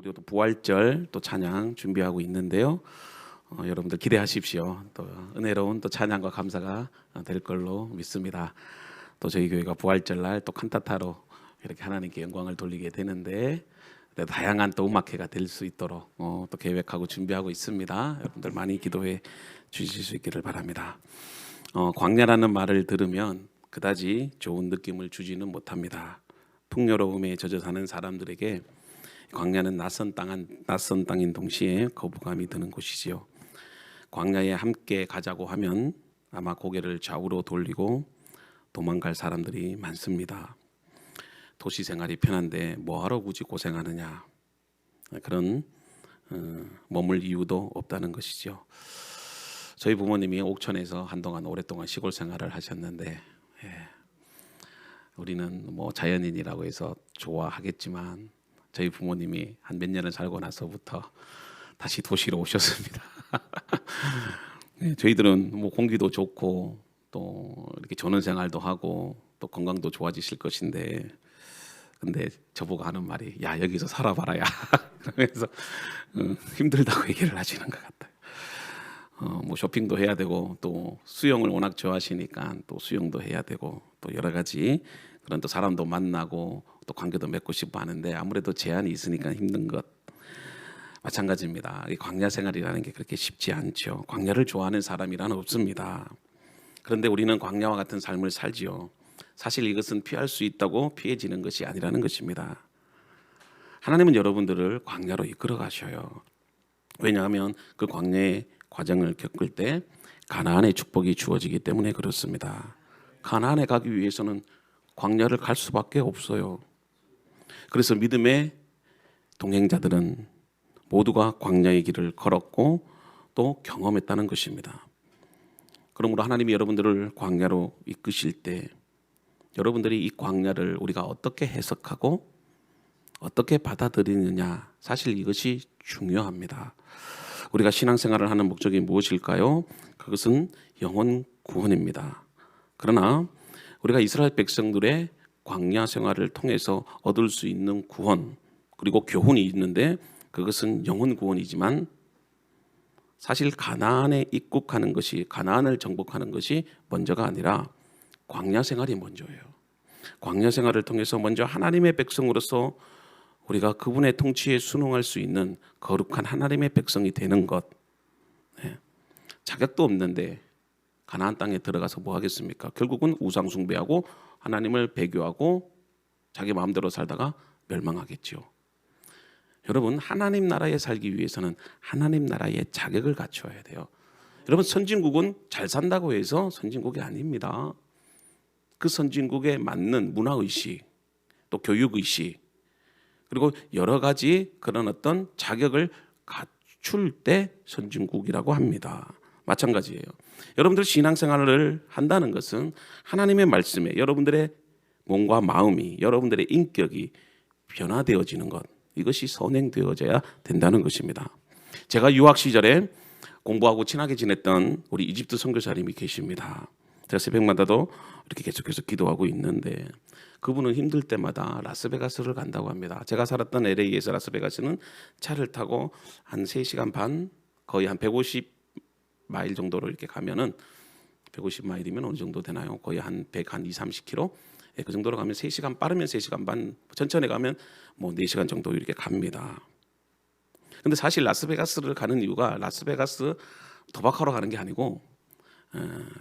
우리도 부활절 또 찬양 준비하고 있는데요. 여러분들 기대하십시오. 또 은혜로운 또 찬양과 감사가 될 걸로 믿습니다. 또 저희 교회가 부활절 날 또 칸타타로 이렇게 하나님께 영광을 돌리게 되는데 다양한 또 음악회가 될 수 있도록 또 계획하고 준비하고 있습니다. 여러분들 많이 기도해 주실 수 있기를 바랍니다. 광야라는 말을 들으면 그다지 좋은 느낌을 주지는 못합니다. 풍요로움에 젖어 사는 사람들에게 광야는 낯선 땅인 동시에 거부감이 드는 곳이지요. 광야에 함께 가자고 하면 아마 고개를 좌우로 돌리고 도망갈 사람들이 많습니다. 도시 생활이 편한데 뭐하러 굳이 고생하느냐, 그런 머물 이유도 없다는 것이죠. 저희 부모님이 옥천에서 한동안 오랫동안 시골 생활을 하셨는데 우리는 뭐 자연인이라고 해서 좋아하겠지만 저희 부모님이 한 몇 년을 살고 나서부터 다시 도시로 오셨습니다. 저희들은 뭐 공기도 좋고 또 이렇게 전원 생활도 하고 또 건강도 좋아지실 것인데, 근데 저보고 하는 말이 야 여기서 살아봐라야 그러면서 힘들다고 얘기를 하시는 것 같아요. 뭐 쇼핑도 해야 되고 또 수영을 워낙 좋아하시니까 또 수영도 해야 되고 또 여러 가지 그런 또 사람도 만나고 또 관계도 맺고 싶어 하는데 아무래도 제한이 있으니까 힘든 것 마찬가지입니다. 이 광야 생활이라는 게 그렇게 쉽지 않죠. 광야를 좋아하는 사람이란 없습니다. 그런데 우리는 광야와 같은 삶을 살지요. 사실 이것은 피할 수 있다고 피해지는 것이 아니라는 것입니다. 하나님은 여러분들을 광야로 이끌어 가셔요. 왜냐하면 그 광야의 과정을 겪을 때 가나안의 축복이 주어지기 때문에 그렇습니다. 가나안에 가기 위해서는 광야를 갈 수밖에 없어요. 그래서 믿음의 동행자들은 모두가 광야의 길을 걸었고 또 경험했다는 것입니다. 그러므로 하나님이 여러분들을 광야로 이끄실 때 여러분들이 이 광야를 우리가 어떻게 해석하고 어떻게 받아들이느냐, 사실 이것이 중요합니다. 우리가 신앙생활을 하는 목적이 무엇일까요? 그것은 영혼 구원입니다. 그러나 우리가 이스라엘 백성들의 광야 생활을 통해서 얻을 수 있는 구원 그리고 교훈이 있는데 그것은 영혼 구원이지만 사실 가나안에 입국하는 것이, 가나안을 정복하는 것이 먼저가 아니라 광야 생활이 먼저예요. 광야 생활을 통해서 먼저 하나님의 백성으로서 우리가 그분의 통치에 순응할 수 있는 거룩한 하나님의 백성이 되는 것. 자격도 없는데 가나안 땅에 들어가서 뭐 하겠습니까? 결국은 우상 숭배하고 하나님을 배교하고 자기 마음대로 살다가 멸망하겠죠. 여러분, 하나님 나라에 살기 위해서는 하나님 나라의 자격을 갖춰야 돼요. 여러분, 선진국은 잘 산다고 해서 선진국이 아닙니다. 그 선진국에 맞는 문화의식, 또 교육의식, 그리고 여러 가지 그런 어떤 자격을 갖출 때 선진국이라고 합니다. 마찬가지예요. 여러분들 신앙생활을 한다는 것은 하나님의 말씀에 여러분들의 몸과 마음이, 여러분들의 인격이 변화되어지는 것, 이것이 선행되어져야 된다는 것입니다. 제가 유학 시절에 공부하고 친하게 지냈던 우리 이집트 선교사님이 계십니다. 제가 새벽마다도 이렇게 계속해서 기도하고 있는데 그분은 힘들 때마다 라스베가스를 간다고 합니다. 제가 살았던 LA에서 라스베가스는 차를 타고 한 3시간 반, 거의 한 150마일 정도로 이렇게 가면은, 150마일이면 어느 정도 되나요? 거의 한 100, 한 2, 30km? 그 정도로 가면 3시간, 빠르면 3시간 반, 천천히 가면 뭐 4시간 정도 이렇게 갑니다. 근데 사실 라스베가스를 가는 이유가 라스베가스 도박하러 가는 게 아니고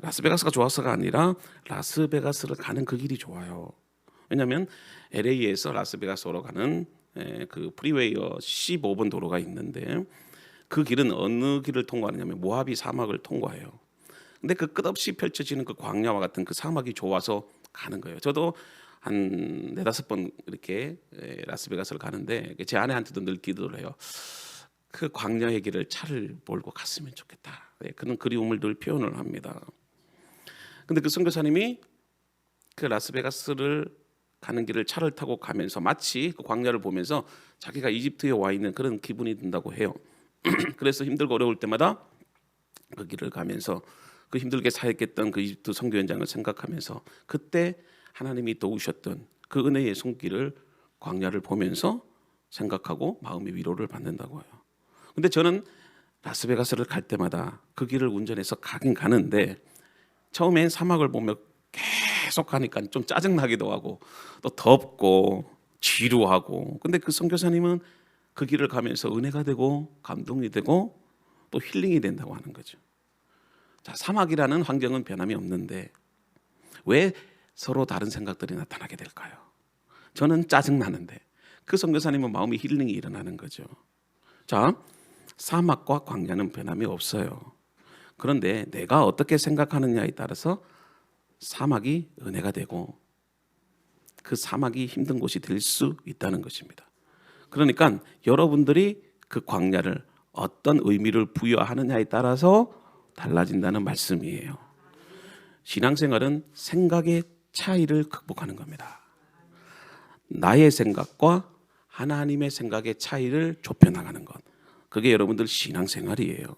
라스베가스가 좋아서가 아니라 라스베가스를 가는 그 길이 좋아요. 왜냐하면 LA에서 라스베가스로 가는 그 프리웨이어 15번 도로가 있는데 그 길은 어느 길을 통과하느냐면 모하비 사막을 통과해요. 근데 그 끝없이 펼쳐지는 그 광야와 같은 그 사막이 좋아서 가는 거예요. 저도 한 4-5번 이렇게 라스베가스를 가는데 제 아내한테도 늘 기도를 해요. 그 광야의 길을 차를 몰고 갔으면 좋겠다. 그런 그리움을 늘 표현을 합니다. 근데 그 선교사님이 그 라스베가스를 가는 길을 차를 타고 가면서 마치 그 광야를 보면서 자기가 이집트에 와 있는 그런 기분이 든다고 해요. 그래서 힘들고 어려울 때마다 그 길을 가면서 그 힘들게 사역했던 그 이집트 선교 현장을 생각하면서 그때 하나님이 도우셨던 그 은혜의 손길을 광야를 보면서 생각하고 마음의 위로를 받는다고 해요. 근데 저는 라스베가스를 갈 때마다 그 길을 운전해서 가긴 가는데 처음엔 사막을 보며 계속 가니까 좀 짜증나기도 하고 또 덥고 지루하고, 근데 그 선교사님은 그 길을 가면서 은혜가 되고 감동이 되고 또 힐링이 된다고 하는 거죠. 자, 사막이라는 환경은 변함이 없는데 왜 서로 다른 생각들이 나타나게 될까요? 저는 짜증나는데 그 선교사님은 마음의 힐링이 일어나는 거죠. 자, 사막과 광야는 변함이 없어요. 그런데 내가 어떻게 생각하느냐에 따라서 사막이 은혜가 되고 그 사막이 힘든 곳이 될 수 있다는 것입니다. 그러니까 여러분들이 그 광야를 어떤 의미를 부여하느냐에 따라서 달라진다는 말씀이에요. 신앙생활은 생각의 차이를 극복하는 겁니다. 나의 생각과 하나님의 생각의 차이를 좁혀나가는 것, 그게 여러분들 신앙생활이에요.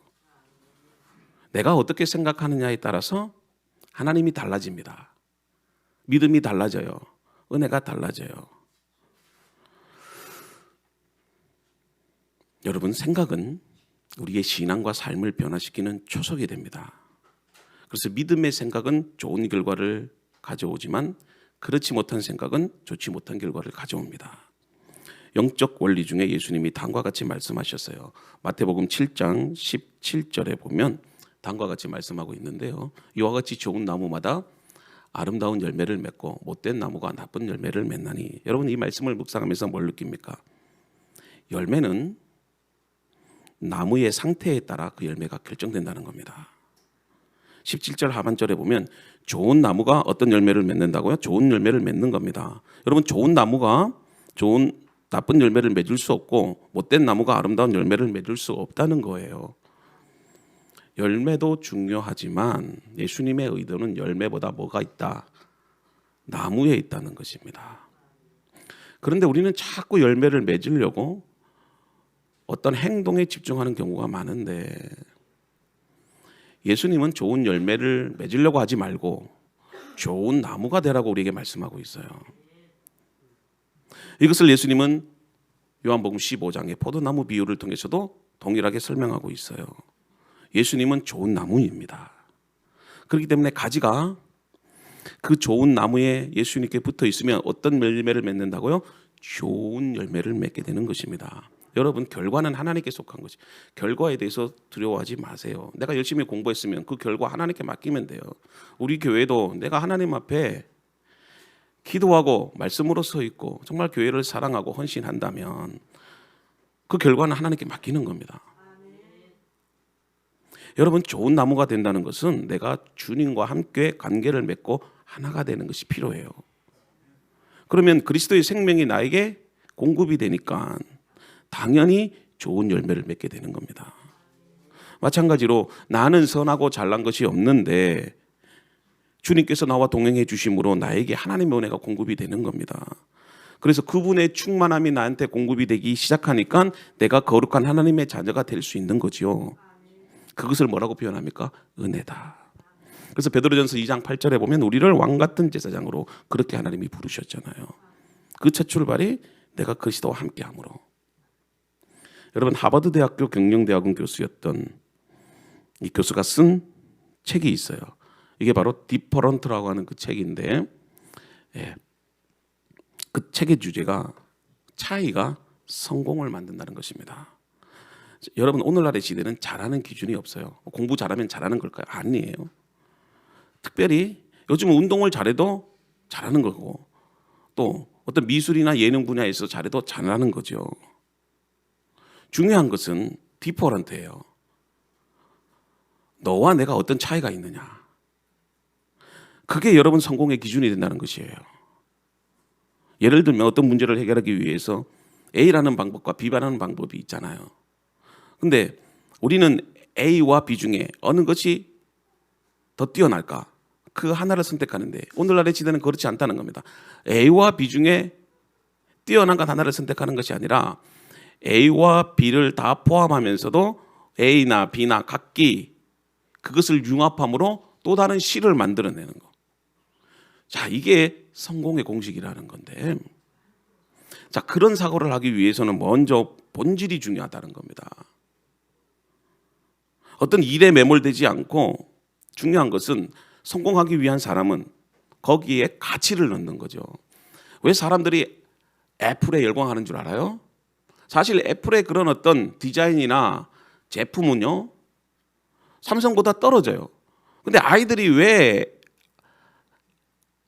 내가 어떻게 생각하느냐에 따라서 하나님이 달라집니다. 믿음이 달라져요. 은혜가 달라져요. 여러분, 생각은 우리의 신앙과 삶을 변화시키는 초석이 됩니다. 그래서 믿음의 생각은 좋은 결과를 가져오지만 그렇지 못한 생각은 좋지 못한 결과를 가져옵니다. 영적 원리 중에 예수님이 다음과 같이 말씀하셨어요. 마태복음 7장 17절에 보면 다음과 같이 말씀하고 있는데요. 이와 같이 좋은 나무마다 아름다운 열매를 맺고 못된 나무가 나쁜 열매를 맺나니. 여러분, 이 말씀을 묵상하면서 뭘 느낍니까? 열매는 나무의 상태에 따라 그 열매가 결정된다는 겁니다. 17절 하반절에 보면 좋은 나무가 어떤 열매를 맺는다고요? 좋은 열매를 맺는 겁니다. 여러분, 좋은 나무가 나쁜 열매를 맺을 수 없고 못된 나무가 아름다운 열매를 맺을 수 없다는 거예요. 열매도 중요하지만 예수님의 의도는 열매보다 뭐가 있다? 나무에 있다는 것입니다. 그런데 우리는 자꾸 열매를 맺으려고 어떤 행동에 집중하는 경우가 많은데 예수님은 좋은 열매를 맺으려고 하지 말고 좋은 나무가 되라고 우리에게 말씀하고 있어요. 이것을 예수님은 요한복음 15장의 포도나무 비유를 통해서도 동일하게 설명하고 있어요. 예수님은 좋은 나무입니다. 그렇기 때문에 가지가 그 좋은 나무에 예수님께 붙어 있으면 어떤 열매를 맺는다고요? 좋은 열매를 맺게 되는 것입니다. 여러분, 결과는 하나님께 속한 거지. 결과에 대해서 두려워하지 마세요. 내가 열심히 공부했으면 그 결과 하나님께 맡기면 돼요. 우리 교회도 내가 하나님 앞에 기도하고 말씀으로 서 있고 정말 교회를 사랑하고 헌신한다면 그 결과는 하나님께 맡기는 겁니다. 여러분, 좋은 나무가 된다는 것은 내가 주님과 함께 관계를 맺고 하나가 되는 것이 필요해요. 그러면 그리스도의 생명이 나에게 공급이 되니까 당연히 좋은 열매를 맺게 되는 겁니다. 마찬가지로 나는 선하고 잘난 것이 없는데 주님께서 나와 동행해 주심으로 나에게 하나님의 은혜가 공급이 되는 겁니다. 그래서 그분의 충만함이 나한테 공급이 되기 시작하니까 내가 거룩한 하나님의 자녀가 될 수 있는 거지요. 그것을 뭐라고 표현합니까? 은혜다. 그래서 베드로전서 2장 8절에 보면 우리를 왕같은 제사장으로 그렇게 하나님이 부르셨잖아요. 그 첫 출발이 내가 그리스도와 함께함으로. 여러분, 하버드 대학교 경영대학원 교수였던 이 교수가 쓴 책이 있어요. 이게 바로 디퍼런트라고 하는 그 책인데, 그 책의 주제가 차이가 성공을 만든다는 것입니다. 여러분, 오늘날의 시대는 잘하는 기준이 없어요. 공부 잘하면 잘하는 걸까요? 아니에요. 특별히 요즘은 운동을 잘해도 잘하는 거고 또 어떤 미술이나 예능 분야에서 잘해도 잘하는 거죠. 중요한 것은 디퍼런트예요. 너와 내가 어떤 차이가 있느냐. 그게 여러분 성공의 기준이 된다는 것이에요. 예를 들면 어떤 문제를 해결하기 위해서 A라는 방법과 B라는 방법이 있잖아요. 근데 우리는 A와 B 중에 어느 것이 더 뛰어날까? 그 하나를 선택하는데 오늘날의 시대는 그렇지 않다는 겁니다. A와 B 중에 뛰어난 것 하나를 선택하는 것이 아니라 A와 B를 다 포함하면서도 A나 B나 각기 그것을 융합함으로 또 다른 C를 만들어내는 거. 자, 이게 성공의 공식이라는 건데 자, 그런 사고를 하기 위해서는 먼저 본질이 중요하다는 겁니다. 어떤 일에 매몰되지 않고 중요한 것은 성공하기 위한 사람은 거기에 가치를 넣는 거죠. 왜 사람들이 애플에 열광하는 줄 알아요? 사실 애플의 그런 어떤 디자인이나 제품은요, 삼성보다 떨어져요. 근데 아이들이 왜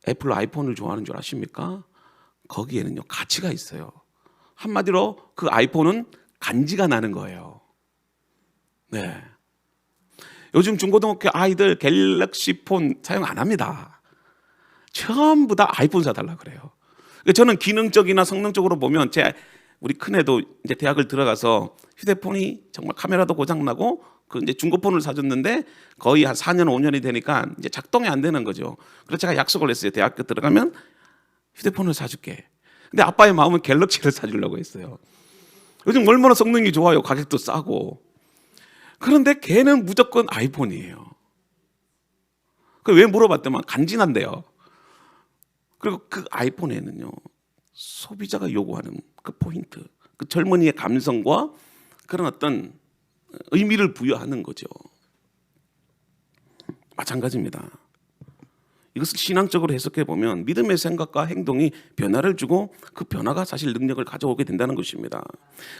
애플 아이폰을 좋아하는 줄 아십니까? 거기에는요, 가치가 있어요. 한마디로 그 아이폰은 간지가 나는 거예요. 네. 요즘 중고등학교 아이들 갤럭시 폰 사용 안 합니다. 전부 다 아이폰 사달라 그래요. 저는 기능적이나 성능적으로 보면 우리 큰애도 이제 대학을 들어가서 휴대폰이 정말 카메라도 고장나고 그 이제 중고폰을 사줬는데 거의 한 4년 5년이 되니까 이제 작동이 안 되는 거죠. 그래서 제가 약속을 했어요. 대학교 들어가면 휴대폰을 사줄게. 근데 아빠의 마음은 갤럭시를 사주려고 했어요. 요즘 얼마나 성능이 좋아요. 가격도 싸고. 그런데 걔는 무조건 아이폰이에요. 왜 물어봤더만 간지난대요. 그리고 그 아이폰에는요, 소비자가 요구하는 그 포인트, 그 젊은이의 감성과 그런 어떤 의미를 부여하는 거죠. 마찬가지입니다. 이것을 신앙적으로 해석해 보면 믿음의 생각과 행동이 변화를 주고 그 변화가 사실 능력을 가져오게 된다는 것입니다.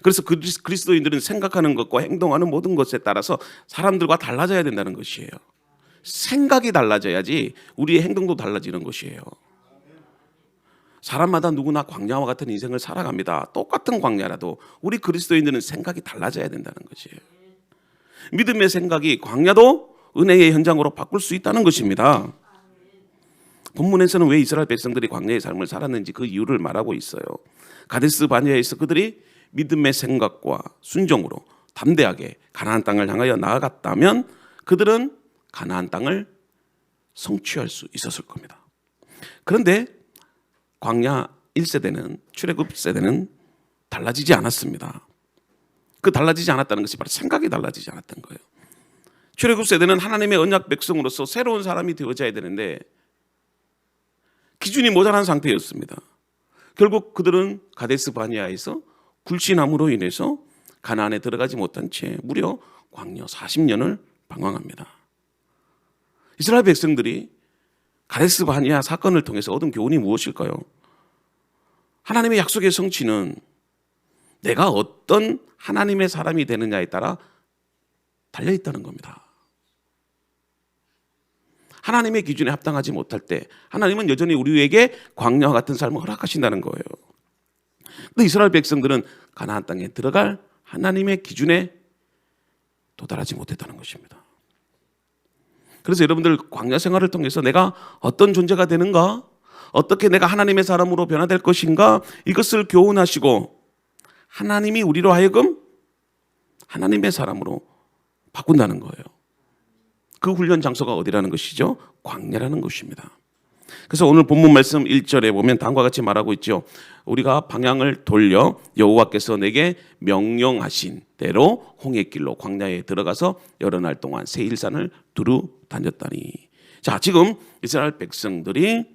그래서 그리스도인들은 생각하는 것과 행동하는 모든 것에 따라서 사람들과 달라져야 된다는 것이에요. 생각이 달라져야지 우리의 행동도 달라지는 것이에요. 사람마다 누구나 광야와 같은 인생을 살아갑니다. 똑같은 광야라도 우리 그리스도인들은 생각이 달라져야 된다는 것이에요. 믿음의 생각이 광야도 은혜의 현장으로 바꿀 수 있다는 것입니다. 본문에서는 왜 이스라엘 백성들이 광야의 삶을 살았는지 그 이유를 말하고 있어요. 가데스 바네아에서 그들이 믿음의 생각과 순종으로 담대하게 가나안 땅을 향하여 나아갔다면 그들은 가나안 땅을 성취할 수 있었을 겁니다. 그런데 광야 1세대는 출애굽 세대는 달라지지 않았습니다. 그 달라지지 않았다는 것이 바로 생각이 달라지지 않았던 거예요. 출애굽 세대는 하나님의 언약 백성으로서 새로운 사람이 되어져야 되는데 기준이 모자란 상태였습니다. 결국 그들은 가데스 바네아에서 굴신함으로 인해서 가나안에 들어가지 못한 채 무려 광야 40년을 방황합니다. 이스라엘 백성들이 가데스 바네아 사건을 통해서 얻은 교훈이 무엇일까요? 하나님의 약속의 성취는 내가 어떤 하나님의 사람이 되느냐에 따라 달려있다는 겁니다. 하나님의 기준에 합당하지 못할 때 하나님은 여전히 우리에게 광야와 같은 삶을 허락하신다는 거예요. 근데 이스라엘 백성들은 가나안 땅에 들어갈 하나님의 기준에 도달하지 못했다는 것입니다. 그래서 여러분들 광야 생활을 통해서 내가 어떤 존재가 되는가? 어떻게 내가 하나님의 사람으로 변화될 것인가? 이것을 교훈하시고 하나님이 우리로 하여금 하나님의 사람으로 바꾼다는 거예요. 그 훈련 장소가 어디라는 것이죠? 광야라는 것입니다. 그래서 오늘 본문 말씀 1절에 보면 다음과 같이 말하고 있죠. 우리가 방향을 돌려 여호와께서 내게 명령하신 대로 홍해길로 광야에 들어가서 여러 날 동안 세일산을 두루 다녔다니. 자, 지금 이스라엘 백성들이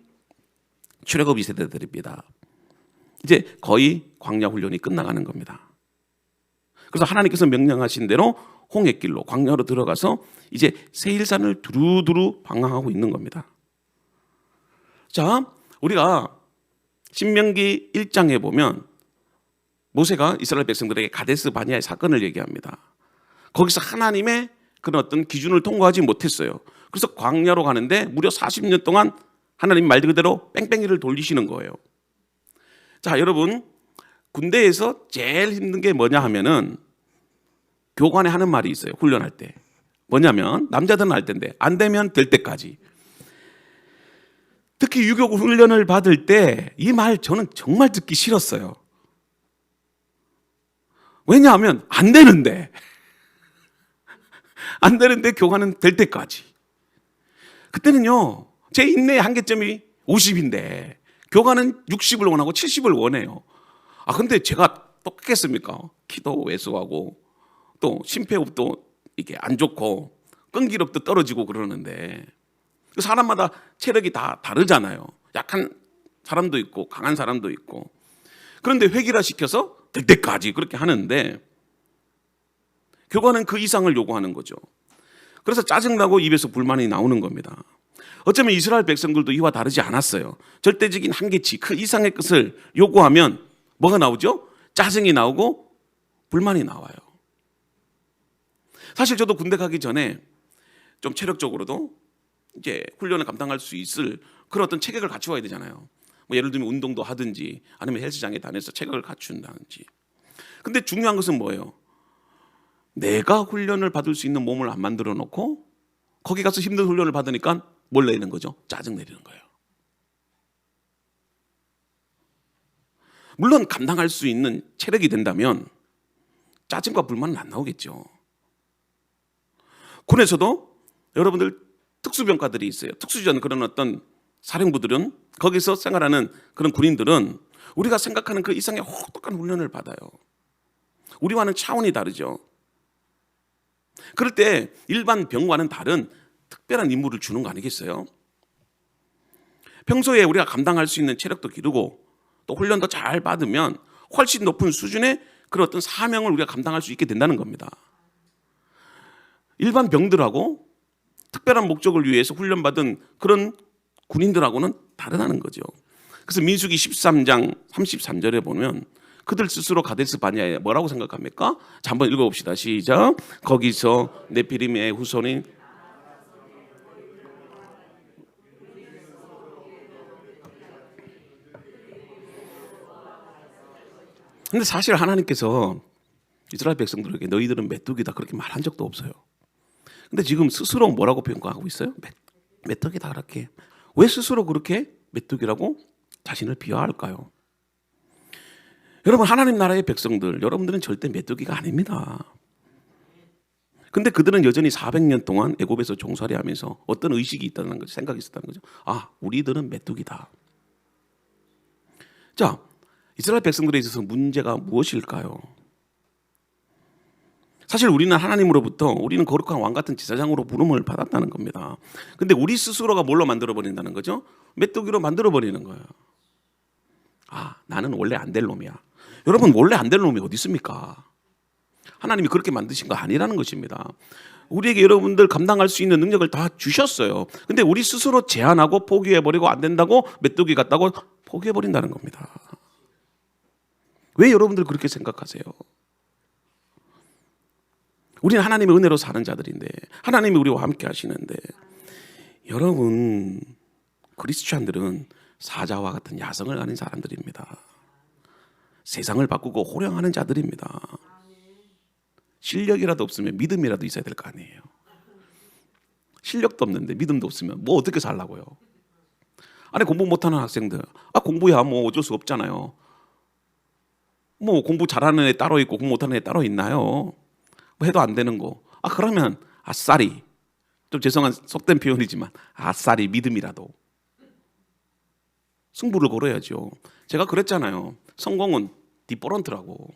출애굽 2세대들입니다. 이제 거의 광야 훈련이 끝나가는 겁니다. 그래서 하나님께서 명령하신 대로 홍해길로 광야로 들어가서 이제 세일산을 두루두루 방황하고 있는 겁니다. 자, 우리가 신명기 1장에 보면 모세가 이스라엘 백성들에게 가데스 바네아의 사건을 얘기합니다. 거기서 하나님의 그런 어떤 기준을 통과하지 못했어요. 그래서 광야로 가는데 무려 40년 동안 하나님 말 그대로 뺑뺑이를 돌리시는 거예요. 자, 여러분, 군대에서 제일 힘든 게 뭐냐 하면은 교관에 하는 말이 있어요. 훈련할 때. 뭐냐면 남자들은 알 텐데 안 되면 될 때까지. 특히 유교 훈련을 받을 때 이 말 저는 정말 듣기 싫었어요. 왜냐하면 안 되는데 교관은 될 때까지. 그때는요, 제 인내의 한계점이 50인데 교관은 60을 원하고 70을 원해요. 근데 제가 똑같겠습니까? 키도 왜소하고 또 심폐호흡도 이게 안 좋고 끈기력도 떨어지고 그러는데 사람마다 체력이 다 다르잖아요. 약한 사람도 있고 강한 사람도 있고. 그런데 회기라 시켜서 될 때까지 그렇게 하는데 교관은 그 이상을 요구하는 거죠. 그래서 짜증나고 입에서 불만이 나오는 겁니다. 어쩌면 이스라엘 백성들도 이와 다르지 않았어요. 절대적인 한계치, 그 이상의 것을 요구하면 뭐가 나오죠? 짜증이 나오고 불만이 나와요. 사실 저도 군대 가기 전에 좀 체력적으로도 이제 훈련을 감당할 수 있을 그런 어떤 체격을 갖추어야 되잖아요. 뭐 예를 들면 운동도 하든지 아니면 헬스장에 다녀서 체격을 갖춘다든지. 근데 중요한 것은 뭐예요? 내가 훈련을 받을 수 있는 몸을 안 만들어 놓고 거기 가서 힘든 훈련을 받으니까 뭘 내는 거죠? 짜증 내리는 거예요. 물론 감당할 수 있는 체력이 된다면 짜증과 불만은 안 나오겠죠. 군에서도 여러분들 특수병과들이 있어요. 특수전 그런 어떤 사령부들은 거기서 생활하는 그런 군인들은 우리가 생각하는 그 이상의 혹독한 훈련을 받아요. 우리와는 차원이 다르죠. 그럴 때 일반 병과는 다른 특별한 임무를 주는 거 아니겠어요? 평소에 우리가 감당할 수 있는 체력도 기르고 또 훈련도 잘 받으면 훨씬 높은 수준의 그런 어떤 사명을 우리가 감당할 수 있게 된다는 겁니다. 일반 병들하고 특별한 목적을 위해서 훈련받은 그런 군인들하고는 다르다는 거죠. 그래서 민수기 13장 33절에 보면 그들 스스로 가데스 바냐에 뭐라고 생각합니까? 자, 한번 읽어봅시다. 시작. 거기서 네피림의 후손인 근데 사실 하나님께서 이스라엘 백성들에게 너희들은 메뚜기다 그렇게 말한 적도 없어요. 근데 지금 스스로 뭐라고 평가하고 있어요? 메뚜기다 그렇게. 왜 스스로 그렇게 메뚜기라고 자신을 비하할까요? 여러분 하나님 나라의 백성들 여러분들은 절대 메뚜기가 아닙니다. 근데 그들은 여전히 400년 동안 애굽에서 종살이하면서 어떤 의식이 있다는 거죠. 생각이 있었다는 거죠. 아, 우리들은 메뚜기다. 자, 이스라엘 백성들에 있어서 문제가 무엇일까요? 사실 우리는 하나님으로부터 우리는 거룩한 왕 같은 제사장으로 부름을 받았다는 겁니다. 근데 우리 스스로가 뭘로 만들어버린다는 거죠? 메뚜기로 만들어버리는 거예요. 아, 나는 원래 안 될 놈이야. 여러분 원래 안 될 놈이 어디 있습니까? 하나님이 그렇게 만드신 거 아니라는 것입니다. 우리에게 여러분들 감당할 수 있는 능력을 다 주셨어요. 근데 우리 스스로 제한하고 포기해버리고 안 된다고 메뚜기 같다고 포기해버린다는 겁니다. 왜 여러분들 그렇게 생각하세요? 우리는 하나님의 은혜로 사는 자들인데 하나님이 우리와 함께 하시는데 여러분 크리스찬들은 사자와 같은 야성을 가진 사람들입니다. 세상을 바꾸고 호령하는 자들입니다. 실력이라도 없으면 믿음이라도 있어야 될 거 아니에요. 실력도 없는데 믿음도 없으면 뭐 어떻게 살라고요? 아니 공부 못하는 학생들 공부야 뭐 어쩔 수 없잖아요. 뭐 공부 잘하는 애 따로 있고 공부 못하는 애 따로 있나요? 뭐 해도 안 되는 거. 그러면 아싸리 좀 죄송한 속된 표현이지만 아싸리 믿음이라도 승부를 걸어야죠. 제가 그랬잖아요. 성공은 디퍼런트라고.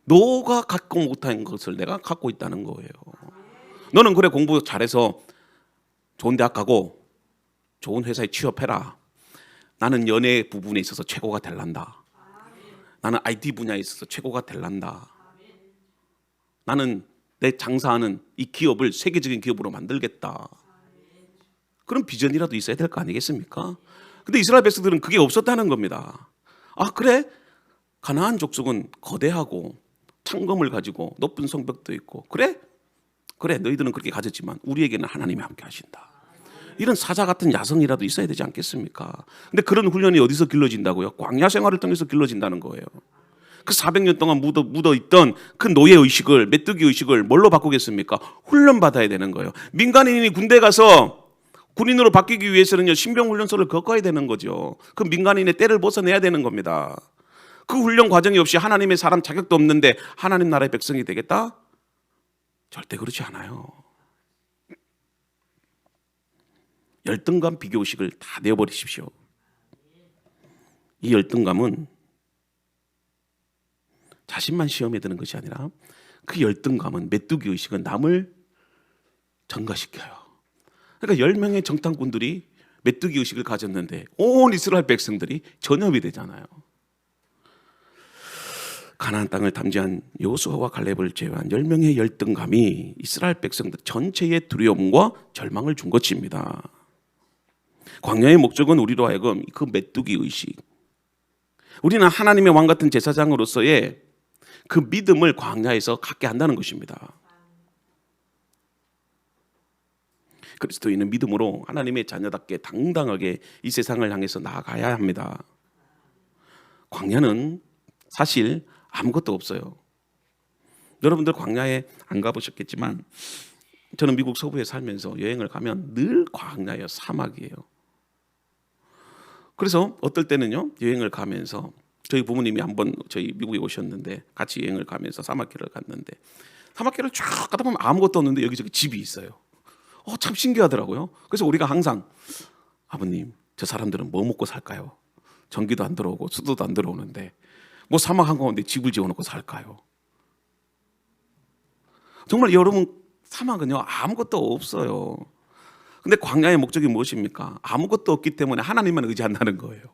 너가 갖고 못한 것을 내가 갖고 있다는 거예요. 너는 그래 공부 잘해서 좋은 대학 가고 좋은 회사에 취업해라. 나는 연애 부분에 있어서 최고가 될란다. 나는 IT 분야에 있어서 최고가 될란다. 나는 내 장사하는 이 기업을 세계적인 기업으로 만들겠다. 그런 비전이라도 있어야 될 거 아니겠습니까? 근데 이스라엘 백성들은 그게 없었다는 겁니다. 그래? 가나안 족속은 거대하고 창검을 가지고 높은 성벽도 있고 그래 너희들은 그렇게 가졌지만 우리에게는 하나님이 함께 하신다. 이런 사자 같은 야성이라도 있어야 되지 않겠습니까? 근데 그런 훈련이 어디서 길러진다고요? 광야 생활을 통해서 길러진다는 거예요. 그 400년 동안 묻어있던 그 노예의식을 메뚜기 의식을 뭘로 바꾸겠습니까? 훈련받아야 되는 거예요. 민간인이 군대 가서 군인으로 바뀌기 위해서는요 신병훈련소를 겪어야 되는 거죠. 그 민간인의 때를 벗어내야 되는 겁니다. 그 훈련 과정이 없이 하나님의 사람 자격도 없는데 하나님 나라의 백성이 되겠다? 절대 그렇지 않아요. 열등감 비교의식을 다 내어버리십시오. 이 열등감은 자신만 시험에 드는 것이 아니라 그 열등감은 메뚜기 의식은 남을 전가시켜요. 그러니까 10명의 정탐꾼들이 메뚜기 의식을 가졌는데 온 이스라엘 백성들이 전염이 되잖아요. 가나안 땅을 탐지한 여호수아와 갈렙을 제외한 10명의 열등감이 이스라엘 백성들 전체의 두려움과 절망을 준 것입니다. 광야의 목적은 우리로 하여금 그 메뚜기 의식, 우리는 하나님의 왕 같은 제사장으로서의 그 믿음을 광야에서 갖게 한다는 것입니다. 그리스도인은 믿음으로 하나님의 자녀답게 당당하게 이 세상을 향해서 나아가야 합니다. 광야는 사실 아무것도 없어요. 여러분들 광야에 안 가보셨겠지만 저는 미국 서부에 살면서 여행을 가면 늘 광야예요. 사막이에요. 그래서 어떨 때는요, 여행을 가면서 저희 부모님이 한번 저희 미국에 오셨는데 같이 여행을 가면서 사막길을 갔는데 사막길을 쭉 가다 보면 아무것도 없는데 여기저기 집이 있어요. 참 신기하더라고요. 그래서 우리가 항상 아버님, 저 사람들은 뭐 먹고 살까요? 전기도 안 들어오고 수도도 안 들어오는데 뭐 사막 한가운데 집을 지어놓고 살까요? 정말 여러분, 사막은요 아무것도 없어요. 근데 광야의 목적이 무엇입니까? 아무것도 없기 때문에 하나님만 의지한다는 거예요.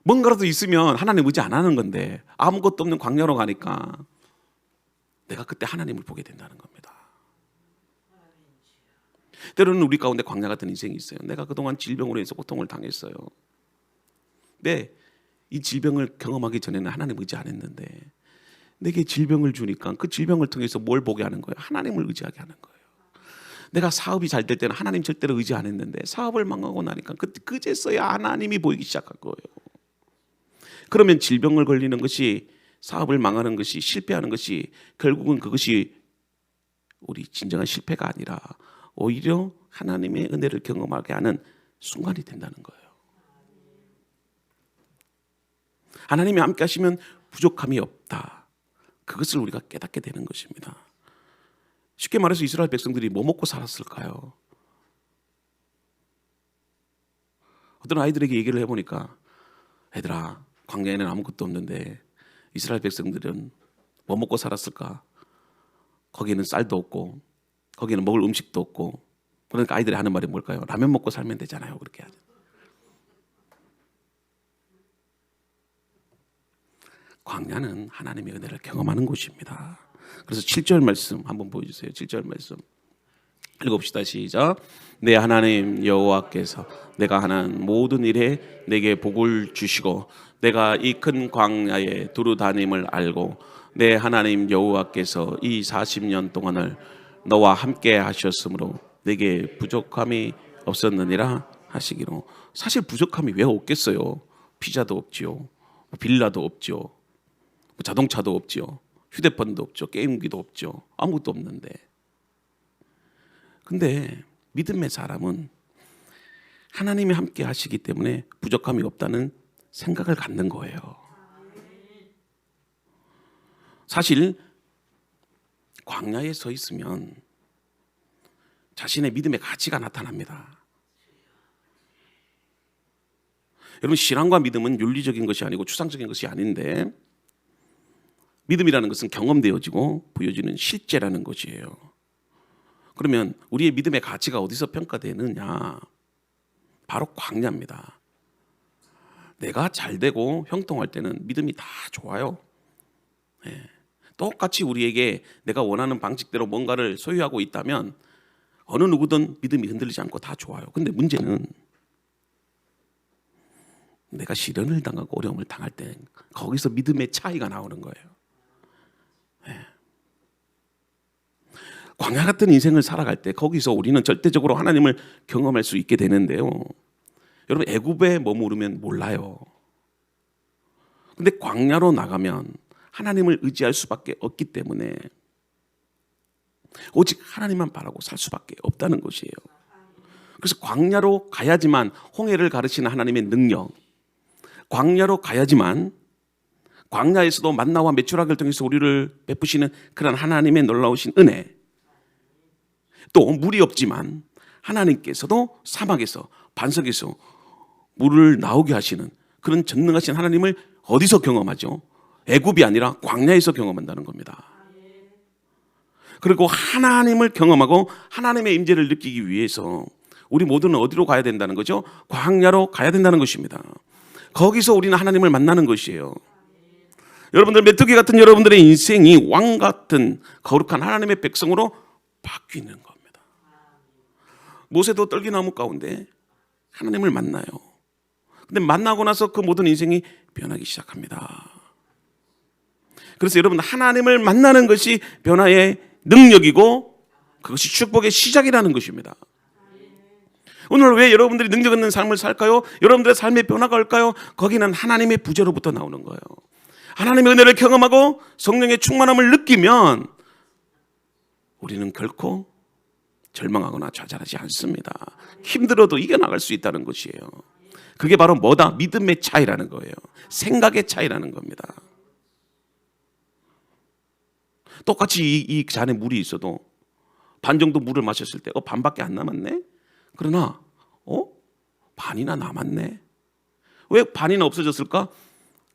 뭔가라도 있으면 하나님 의지 안 하는 건데 아무것도 없는 광야로 가니까 내가 그때 하나님을 보게 된다는 겁니다. 때로는 우리 가운데 광야 같은 인생이 있어요. 내가 그동안 질병으로 인해서 고통을 당했어요. 네, 이 질병을 경험하기 전에는 하나님 의지 안 했는데 내게 질병을 주니까 그 질병을 통해서 뭘 보게 하는 거예요? 하나님을 의지하게 하는 거예요. 내가 사업이 잘 될 때는 하나님 절대로 의지 안 했는데 사업을 망하고 나니까 그제서야 하나님이 보이기 시작한 거예요. 그러면 질병을 걸리는 것이, 사업을 망하는 것이, 실패하는 것이 결국은 그것이 우리 진정한 실패가 아니라 오히려 하나님의 은혜를 경험하게 하는 순간이 된다는 거예요. 하나님이 함께 하시면 부족함이 없다. 그것을 우리가 깨닫게 되는 것입니다. 쉽게 말해서 이스라엘 백성들이 뭐 먹고 살았을까요? 어떤 아이들에게 얘기를 해보니까, 애들아, 광야에는 아무것도 없는데 이스라엘 백성들은 뭐 먹고 살았을까? 거기는 쌀도 없고 거기는 먹을 음식도 없고. 그러니까 아이들이 하는 말이 뭘까요? 라면 먹고 살면 되잖아요. 그렇게 하죠. 광야는 하나님의 은혜를 경험하는 곳입니다. 그래서 7절 말씀 한번 보여주세요. 7절 말씀 읽어봅시다. 시작. 내 하나님 여호와께서 내가 하는 모든 일에 내게 복을 주시고 내가 이 큰 광야에 두루 다님을 알고 내 하나님 여호와께서 이 40년 동안을 너와 함께 하셨으므로 내게 부족함이 없었느니라 하시기로. 사실 부족함이 왜 없겠어요? 피자도 없지요, 빌라도 없죠, 자동차도 없죠, 휴대폰도 없죠, 게임기도 없죠. 아무것도 없는데. 근데 믿음의 사람은 하나님이 함께 하시기 때문에 부족함이 없다는 생각을 갖는 거예요. 사실 광야에 서 있으면 자신의 믿음의 가치가 나타납니다. 여러분, 신앙과 믿음은 윤리적인 것이 아니고 추상적인 것이 아닌데, 믿음이라는 것은 경험되어지고 보여지는 실제라는 것이에요. 그러면 우리의 믿음의 가치가 어디서 평가되느냐? 바로 광야입니다. 내가 잘 되고 형통할 때는 믿음이 다 좋아요. 네. 똑같이 우리에게 내가 원하는 방식대로 뭔가를 소유하고 있다면 어느 누구든 믿음이 흔들리지 않고 다 좋아요. 근데 문제는 내가 시련을 당하고 어려움을 당할 때 거기서 믿음의 차이가 나오는 거예요. 네. 광야 같은 인생을 살아갈 때 거기서 우리는 절대적으로 하나님을 경험할 수 있게 되는데요. 여러분, 애굽에 머무르면 몰라요. 근데 광야로 나가면 하나님을 의지할 수밖에 없기 때문에 오직 하나님만 바라고 살 수밖에 없다는 것이에요. 그래서 광야로 가야지만 홍해를 가르치는 하나님의 능력, 광야로 가야지만 광야에서도 만나와 메추라기를 통해서 우리를 베푸시는 그런 하나님의 놀라우신 은혜, 또 물이 없지만 하나님께서도 사막에서 반석에서 물을 나오게 하시는 그런 전능하신 하나님을 어디서 경험하죠? 애굽이 아니라 광야에서 경험한다는 겁니다. 그리고 하나님을 경험하고 하나님의 임재를 느끼기 위해서 우리 모두는 어디로 가야 된다는 거죠? 광야로 가야 된다는 것입니다. 거기서 우리는 하나님을 만나는 것이에요. 여러분들, 메뚜기 같은 여러분들의 인생이 왕 같은 거룩한 하나님의 백성으로 바뀌는 겁니다. 모세도 떨기나무 가운데 하나님을 만나요. 근데 만나고 나서 그 모든 인생이 변하기 시작합니다. 그래서 여러분, 하나님을 만나는 것이 변화의 능력이고 그것이 축복의 시작이라는 것입니다. 오늘 왜 여러분들이 능력 있는 삶을 살까요? 여러분들의 삶의 변화가 올까요? 거기는 하나님의 부재로부터 나오는 거예요. 하나님의 은혜를 경험하고 성령의 충만함을 느끼면 우리는 결코 절망하거나 좌절하지 않습니다. 힘들어도 이겨나갈 수 있다는 것이에요. 그게 바로 뭐다? 믿음의 차이라는 거예요. 생각의 차이라는 겁니다. 똑같이 이 잔에 물이 있어도 반 정도 물을 마셨을 때 반밖에 안 남았네? 그러나 반이나 남았네. 왜 반이나 없어졌을까?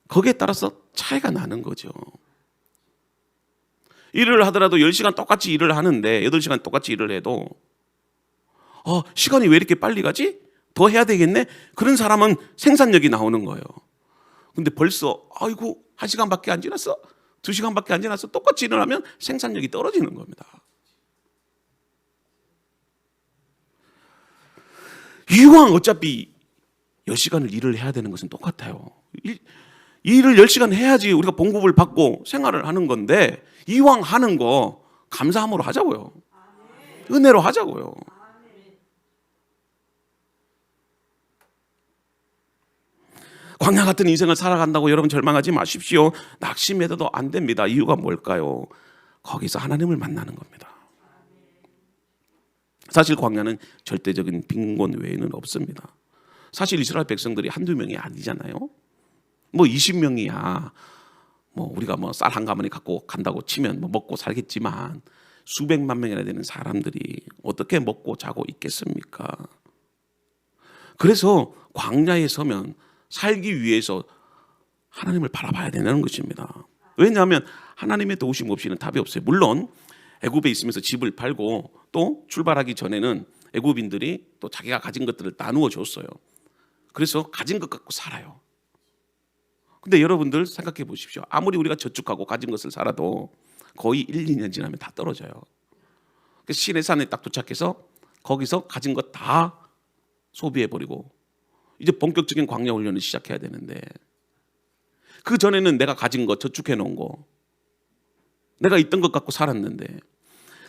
거기에 따라서 차이가 나는 거죠. 일을 하더라도 10시간 똑같이 일을 하는데 8시간 똑같이 일을 해도 시간이 왜 이렇게 빨리 가지? 더 해야 되겠네? 그런 사람은 생산력이 나오는 거예요. 근데 벌써 1시간밖에 안 지났어? 2시간밖에 안 지났어? 똑같이 일을 하면 생산력이 떨어지는 겁니다. 이왕 어차피 10시간을 일을 해야 되는 것은 똑같아요. 일을 10시간 해야지 우리가 봉급을 받고 생활을 하는 건데 이왕 하는 거 감사함으로 하자고요. 은혜로 하자고요. 광야 같은 인생을 살아간다고 여러분 절망하지 마십시오. 낙심해도 안 됩니다. 이유가 뭘까요? 거기서 하나님을 만나는 겁니다. 사실 광야는 절대적인 빈곤 외에는 없습니다. 사실 이스라엘 백성들이 한두 명이 아니잖아요. 20명이야. 우리가 쌀 한 가마니 갖고 간다고 치면 먹고 살겠지만 수백만 명이나 되는 사람들이 어떻게 먹고 자고 있겠습니까? 그래서 광야에 서면 살기 위해서 하나님을 바라봐야 되는 것입니다. 왜냐하면 하나님의 도우심 없이는 답이 없어요. 물론 애굽에 있으면서 집을 팔고 또 출발하기 전에는 애굽인들이 또 자기가 가진 것들을 나누어 줬어요. 그래서 가진 것 갖고 살아요. 근데 여러분들 생각해 보십시오. 아무리 우리가 저축하고 가진 것을 살아도 거의 1, 2년 지나면 다 떨어져요. 그래서 시내산에 딱 도착해서 거기서 가진 것 다 소비해버리고 이제 본격적인 광야 훈련을 시작해야 되는데 그 전에는 내가 가진 거 저축해 놓은 거 내가 있던 것 갖고 살았는데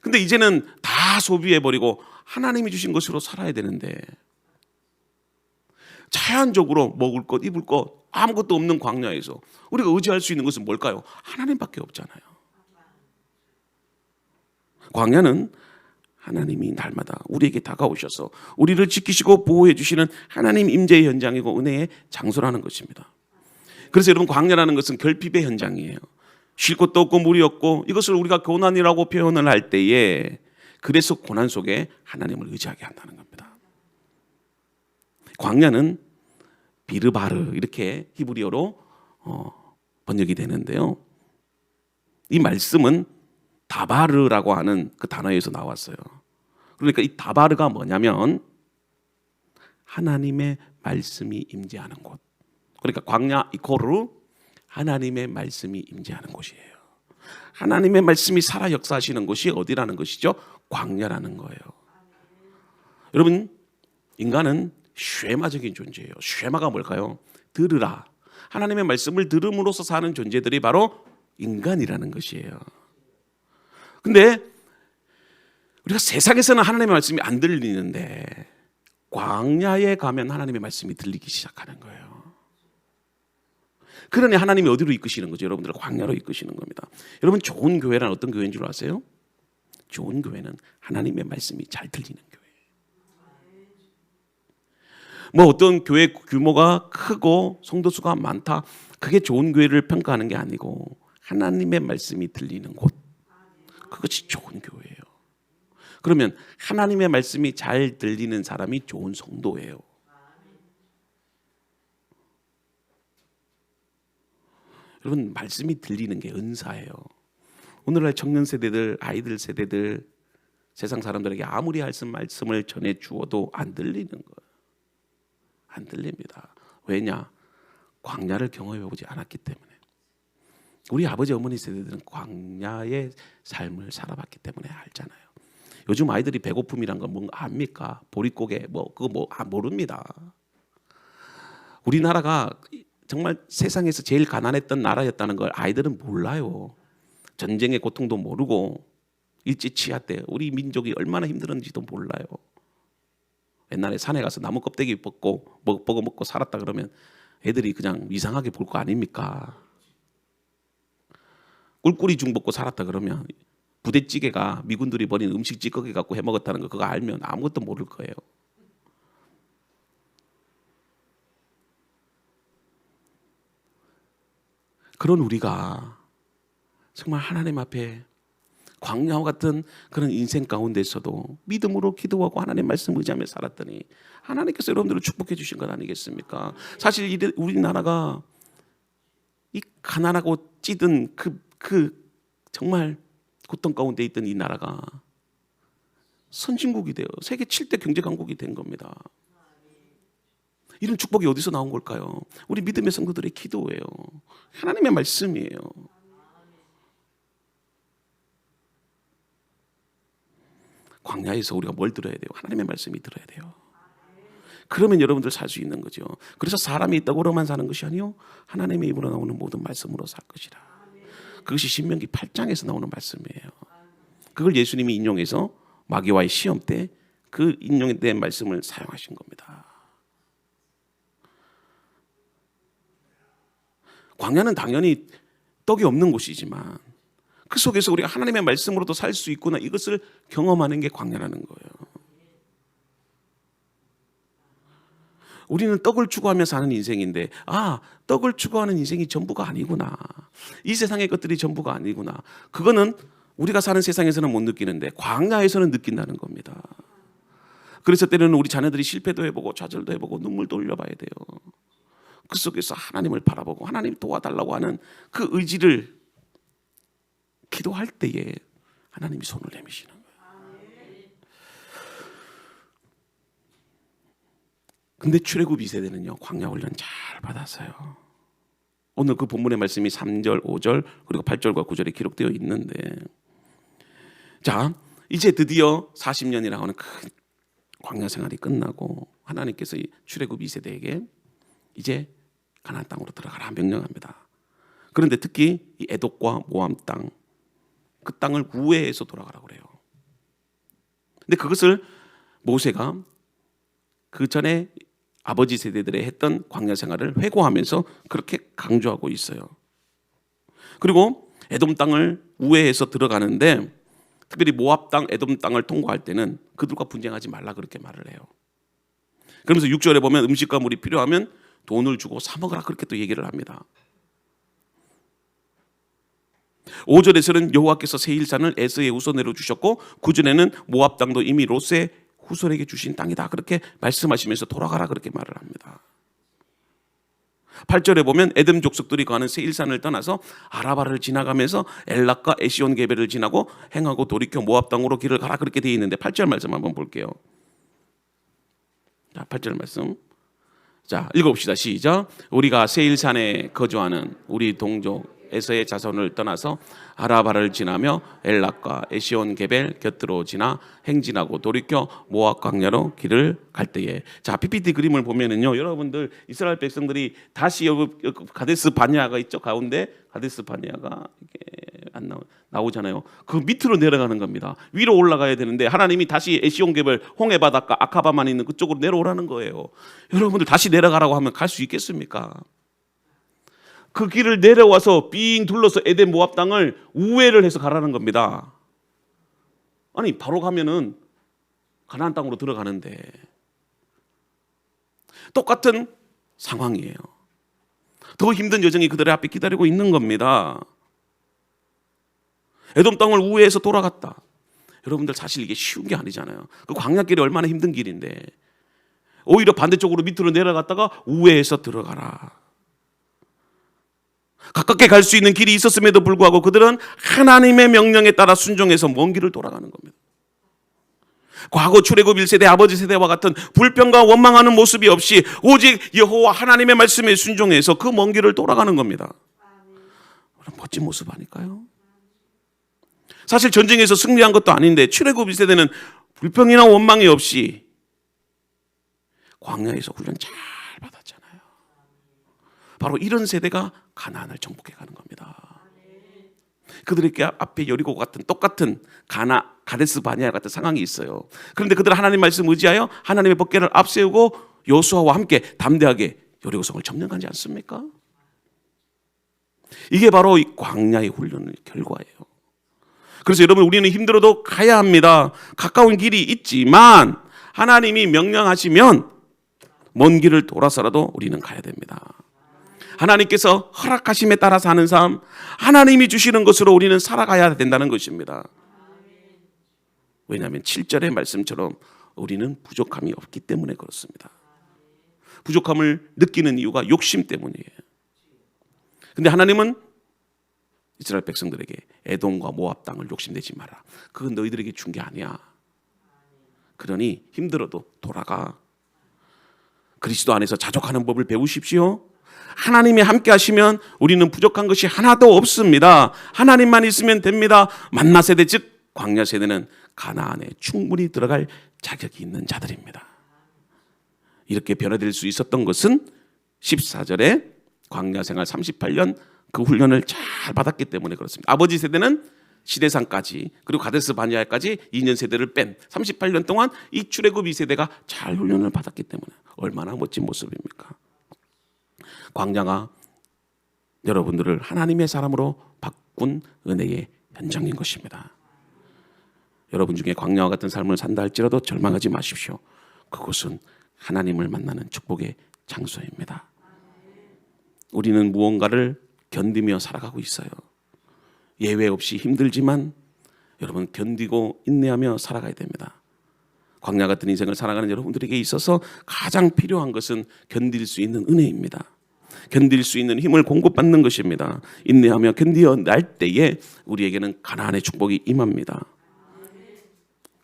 근데 이제는 다 소비해버리고 하나님이 주신 것으로 살아야 되는데 자연적으로 먹을 것 입을 것 아무것도 없는 광야에서 우리가 의지할 수 있는 것은 뭘까요? 하나님밖에 없잖아요. 광야는 하나님이 날마다 우리에게 다가오셔서 우리를 지키시고 보호해 주시는 하나님 임재의 현장이고 은혜의 장소라는 것입니다. 그래서 여러분, 광야라는 것은 결핍의 현장이에요. 쉴 곳도 없고 물이 없고 이것을 우리가 고난이라고 표현을 할 때에 그래서 고난 속에 하나님을 의지하게 한다는 겁니다. 광야는 비르바르 이렇게 히브리어로 번역이 되는데요. 이 말씀은 다바르라고 하는 그 단어에서 나왔어요. 그러니까 이 다바르가 뭐냐면 하나님의 말씀이 임재하는 곳. 그러니까 광야 이코르 하나님의 말씀이 임재하는 곳이에요. 하나님의 말씀이 살아 역사하시는 곳이 어디라는 것이죠? 광야라는 거예요. 여러분, 인간은 쉐마적인 존재예요. 쉐마가 뭘까요? 들으라. 하나님의 말씀을 들음으로써 사는 존재들이 바로 인간이라는 것이에요. 근데 우리가 세상에서는 하나님의 말씀이 안 들리는데 광야에 가면 하나님의 말씀이 들리기 시작하는 거예요. 그러니 하나님이 어디로 이끄시는 거죠? 여러분들을 광야로 이끄시는 겁니다. 여러분, 좋은 교회란 어떤 교회인 줄 아세요? 좋은 교회는 하나님의 말씀이 잘 들리는 교회예요. 어떤 교회 규모가 크고 성도 수가 많다, 그게 좋은 교회를 평가하는 게 아니고 하나님의 말씀이 들리는 곳, 그것이 좋은 교회예요. 그러면 하나님의 말씀이 잘 들리는 사람이 좋은 성도예요. 여러분, 말씀이 들리는 게 은사예요. 오늘날 청년 세대들, 아이들 세대들 세상 사람들에게 아무리 말씀을 전해 주어도 안 들리는 거예요. 안 들립니다. 왜냐? 광야를 경험해 보지 않았기 때문에. 우리 아버지 어머니 세대들은 광야의 삶을 살아봤기 때문에 알잖아요. 요즘 아이들이 배고픔이란 건 뭔가 압니까? 보릿고개 모릅니다. 우리나라가 정말 세상에서 제일 가난했던 나라였다는 걸 아이들은 몰라요. 전쟁의 고통도 모르고 일제치하 때 우리 민족이 얼마나 힘들었는지도 몰라요. 옛날에 산에 가서 나무 껍데기 먹고 먹고 살았다 그러면 애들이 그냥 이상하게 볼 거 아닙니까? 꿀꿀이 죽 먹고 살았다 그러면 부대찌개가 미군들이 버린 음식 찌꺼기 갖고 해 먹었다는 거 그거 알면 아무것도 모를 거예요. 그런 우리가 정말 하나님 앞에 광야와 같은 그런 인생 가운데서도 믿음으로 기도하고 하나님 말씀 의지하며 살았더니 하나님께서 여러분들을 축복해 주신 것 아니겠습니까? 사실 우리나라가 이 가난하고 찌든 그 정말 고통 가운데 있던 이 나라가 선진국이 돼요. 세계 7대 경제 강국이 된 겁니다. 이런 축복이 어디서 나온 걸까요? 우리 믿음의 성도들의 기도예요. 하나님의 말씀이에요. 광야에서 우리가 뭘 들어야 돼요? 하나님의 말씀이 들어야 돼요. 그러면 여러분들 살 수 있는 거죠. 그래서 사람이 떡으로만 사는 것이 아니요 하나님의 입으로 나오는 모든 말씀으로 살 것이라. 그것이 신명기 8장에서 나오는 말씀이에요. 그걸 예수님이 인용해서 마귀와의 시험 때 그 인용된 말씀을 사용하신 겁니다. 광야는 당연히 떡이 없는 곳이지만 그 속에서 우리가 하나님의 말씀으로도 살 수 있구나 이것을 경험하는 게 광야라는 거예요. 우리는 떡을 추구하며 사는 인생인데 떡을 추구하는 인생이 전부가 아니구나. 이 세상의 것들이 전부가 아니구나. 그거는 우리가 사는 세상에서는 못 느끼는데 광야에서는 느낀다는 겁니다. 그래서 때로는 우리 자녀들이 실패도 해보고 좌절도 해보고 눈물도 흘려봐야 돼요. 그 속에서 하나님을 바라보고 하나님 도와달라고 하는 그 의지를 기도할 때에 하나님이 손을 내미시는 거예요. 근데 출애굽 2세대는요 광야 훈련 잘 받았어요. 오늘 그 본문의 말씀이 3절, 5절 그리고 8절과 9절에 기록되어 있는데 자 이제 드디어 40년이라고 하는 큰 광야 생활이 끝나고 하나님께서 이 출애굽 2세대에게 이제 가나안 땅으로 들어가라 명령합니다. 그런데 특히 이 에돔과 모압 땅 그 땅을 우회해서 돌아가라고 그래요. 근데 그것을 모세가 그 전에 아버지 세대들이 했던 광야 생활을 회고하면서 그렇게 강조하고 있어요. 그리고 에돔 땅을 우회해서 들어가는데 특별히 모압 땅, 에돔 땅을 통과할 때는 그들과 분쟁하지 말라 그렇게 말을 해요. 그러면서 6절에 보면 음식과 물이 필요하면 돈을 주고 사 먹으라 그렇게 또 얘기를 합니다. 5절에서는 여호와께서 세일산을 에서의 후손에로 주셨고 9절에는 모압 땅도 이미 롯의 후손에게 주신 땅이다 그렇게 말씀하시면서 돌아가라 그렇게 말을 합니다. 8절에 보면 에돔 족속들이 거하는 세일산을 떠나서 아라바를 지나가면서 엘락과 에시온 게벨을 지나고 행하고 돌이켜 모압 땅으로 길을 가라 그렇게 되어 있는데 8절 말씀 한번 볼게요. 자, 8절 말씀. 자, 읽어봅시다. 시작. 우리가 세일산에 거주하는 우리 동족 에서의 자손을 떠나서 아라바를 지나며 엘락과 에시온 게벨 곁으로 지나 행진하고 돌이켜 모압 광야로 길을 갈 때에 자 PPT 그림을 보면은요 여러분들 이스라엘 백성들이 다시 여기 가데스 바네아가 있죠 가운데 가데스 바네아가 이렇게 안 나오잖아요. 그 밑으로 내려가는 겁니다. 위로 올라가야 되는데 하나님이 다시 에시온 게벨 홍해 바닷가 아카바만 있는 그쪽으로 내려오라는 거예요. 여러분들 다시 내려가라고 하면 갈 수 있겠습니까? 그 길을 내려와서 빙 둘러서 에덴 모압 땅을 우회를 해서 가라는 겁니다. 아니 바로 가면은 가나안 땅으로 들어가는데 똑같은 상황이에요. 더 힘든 여정이 그들의 앞에 기다리고 있는 겁니다. 에돔 땅을 우회해서 돌아갔다. 여러분들 사실 이게 쉬운 게 아니잖아요. 그 광야길이 얼마나 힘든 길인데 오히려 반대쪽으로 밑으로 내려갔다가 우회해서 들어가라. 가깝게 갈 수 있는 길이 있었음에도 불구하고 그들은 하나님의 명령에 따라 순종해서 먼 길을 돌아가는 겁니다. 과거 출애굽 1세대 아버지 세대와 같은 불평과 원망하는 모습이 없이 오직 여호와 하나님의 말씀에 순종해서 그 먼 길을 돌아가는 겁니다. 멋진 모습 아닐까요? 사실 전쟁에서 승리한 것도 아닌데 출애굽 1세대는 불평이나 원망이 없이 광야에서 훈련 잘 받았잖아요. 바로 이런 세대가 가나안을 정복해 가는 겁니다. 그들에게 앞에 여리고 같은 똑같은 가데스 바네아 같은 상황이 있어요. 그런데 그들은 하나님 말씀 의지하여 하나님의 법궤를 앞세우고 여호수아와 함께 담대하게 여리고성을 점령하지 않습니까? 이게 바로 이 광야의 훈련의 결과예요. 그래서 여러분, 우리는 힘들어도 가야 합니다. 가까운 길이 있지만 하나님이 명령하시면 먼 길을 돌아서라도 우리는 가야 됩니다. 하나님께서 허락하심에 따라 사는 삶, 하나님이 주시는 것으로 우리는 살아가야 된다는 것입니다. 왜냐하면 7절의 말씀처럼 우리는 부족함이 없기 때문에 그렇습니다. 부족함을 느끼는 이유가 욕심 때문이에요. 근데 하나님은 이스라엘 백성들에게 에돔과 모압 땅을 욕심내지 마라. 그건 너희들에게 준 게 아니야. 그러니 힘들어도 돌아가. 그리스도 안에서 자족하는 법을 배우십시오. 하나님이 함께 하시면 우리는 부족한 것이 하나도 없습니다. 하나님만 있으면 됩니다. 만나 세대, 즉 광야 세대는 가나안에 충분히 들어갈 자격이 있는 자들입니다. 이렇게 변화될 수 있었던 것은 14절에 광야 생활 38년 그 훈련을 잘 받았기 때문에 그렇습니다. 아버지 세대는 시대산까지 그리고 가데스 바네아까지 2년 세대를 뺀 38년 동안 이 출애굽 2세대가 잘 훈련을 받았기 때문에 얼마나 멋진 모습입니까? 광야가 여러분들을 하나님의 사람으로 바꾼 은혜의 현장인 것입니다. 여러분 중에 광야와 같은 삶을 산다 할지라도 절망하지 마십시오. 그곳은 하나님을 만나는 축복의 장소입니다. 우리는 무언가를 견디며 살아가고 있어요. 예외 없이 힘들지만 여러분 견디고 인내하며 살아가야 됩니다. 광야 같은 인생을 살아가는 여러분들에게 있어서 가장 필요한 것은 견딜 수 있는 은혜입니다. 견딜 수 있는 힘을 공급받는 것입니다. 인내하며 견디어낼 때에 우리에게는 가나안의 축복이 임합니다.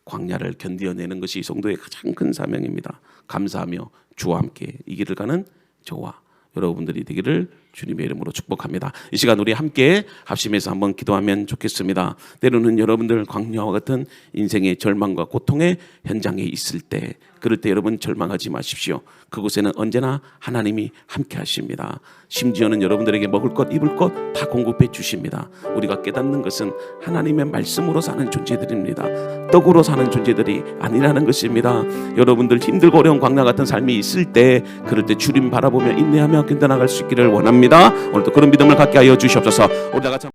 광야를 견디어내는 것이 성도의 가장 큰 사명입니다. 감사하며 주와 함께 이 길을 가는 저와 여러분들이 되기를 주님의 이름으로 축복합니다. 이 시간 우리 함께 합심해서 한번 기도하면 좋겠습니다. 때로는 여러분들 광야와 같은 인생의 절망과 고통의 현장에 있을 때, 그럴 때 여러분 절망하지 마십시오. 그곳에는 언제나 하나님이 함께 하십니다. 심지어는 여러분들에게 먹을 것, 입을 것 다 공급해 주십니다. 우리가 깨닫는 것은 하나님의 말씀으로 사는 존재들입니다. 떡으로 사는 존재들이 아니라는 것입니다. 여러분들 힘들고 어려운 광야 같은 삶이 있을 때, 그럴 때 주님 바라보며 인내하며 견뎌나갈 수 있기를 원합니다. 오늘도 그런 믿음을 갖게 하여 주시옵소서. 우리 다 같이